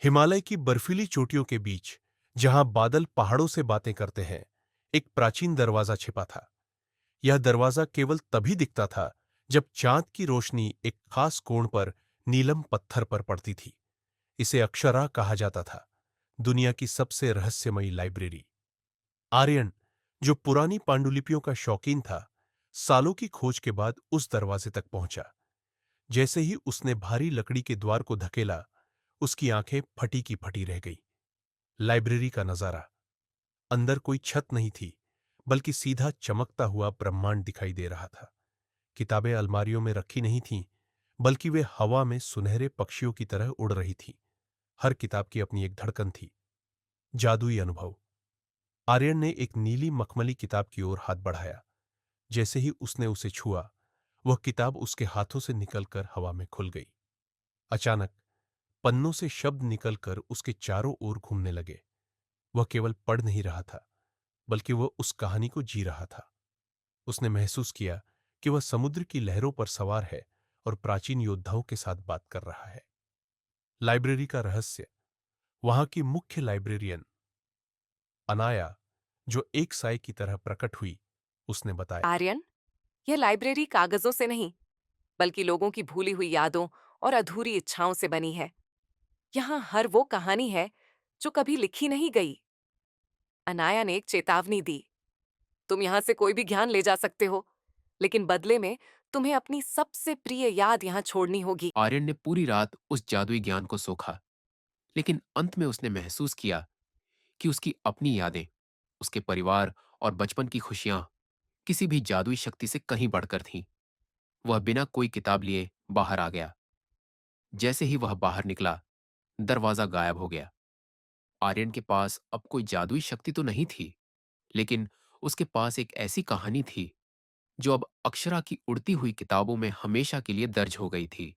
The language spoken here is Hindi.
हिमालय की बर्फीली चोटियों के बीच, जहां बादल पहाड़ों से बातें करते हैं, एक प्राचीन दरवाजा छिपा था। यह दरवाजा केवल तभी दिखता था जब चांद की रोशनी एक खास कोण पर नीलम पत्थर पर पड़ती थी। इसे अक्षरा कहा जाता था, दुनिया की सबसे रहस्यमयी लाइब्रेरी। आर्यन, जो पुरानी पांडुलिपियों का शौकीन था, सालों की खोज के बाद उस दरवाजे तक पहुंचा। जैसे ही उसने भारी लकड़ी के द्वार को धकेला, उसकी आंखें फटी की फटी रह गई। लाइब्रेरी का नजारा। अंदर कोई छत नहीं थी, बल्कि सीधा चमकता हुआ ब्रह्मांड दिखाई दे रहा था। किताबें अलमारियों में रखी नहीं थीं, बल्कि वे हवा में सुनहरे पक्षियों की तरह उड़ रही थीं। हर किताब की अपनी एक धड़कन थी। जादुई अनुभव। आर्यन ने एक नीली मखमली किताब की ओर हाथ बढ़ाया। जैसे ही उसने उसे छुआ, वह किताब उसके हाथों से निकलकर हवा में खुल गई। अचानक पन्नों से शब्द निकलकर उसके चारों ओर घूमने लगे। वह केवल पढ़ नहीं रहा था, बल्कि वह उस कहानी को जी रहा था। उसने महसूस किया कि वह समुद्र की लहरों पर सवार है और प्राचीन योद्धाओं के साथ बात कर रहा है। लाइब्रेरी का रहस्य। वहां की मुख्य लाइब्रेरियन अनाया, जो एक साय की तरह प्रकट हुई, उसने बताया। आर्यन, यह लाइब्रेरी कागजों से नहीं, बल्कि लोगों की भूली हुई यादों और अधूरी इच्छाओं से बनी है। यहाँ हर वो कहानी है जो कभी लिखी नहीं गई। अनाया ने एक चेतावनी दी, तुम यहाँ से कोई भी ज्ञान ले जा सकते हो, लेकिन बदले में तुम्हें अपनी सबसे प्रिय याद यहाँ छोड़नी होगी। आर्यन ने पूरी रात उस जादुई ज्ञान को सोखा, लेकिन अंत में उसने महसूस किया कि उसकी अपनी यादें, उसके परिवार और बचपन की खुशियां किसी भी जादुई शक्ति से कहीं बढ़कर थीं। वह बिना कोई किताब लिए बाहर आ गया। जैसे ही वह बाहर निकला, दरवाजा गायब हो गया। आर्यन के पास अब कोई जादुई शक्ति तो नहीं थी, लेकिन उसके पास एक ऐसी कहानी थी जो अब अक्षरा की उड़ती हुई किताबों में हमेशा के लिए दर्ज हो गई थी।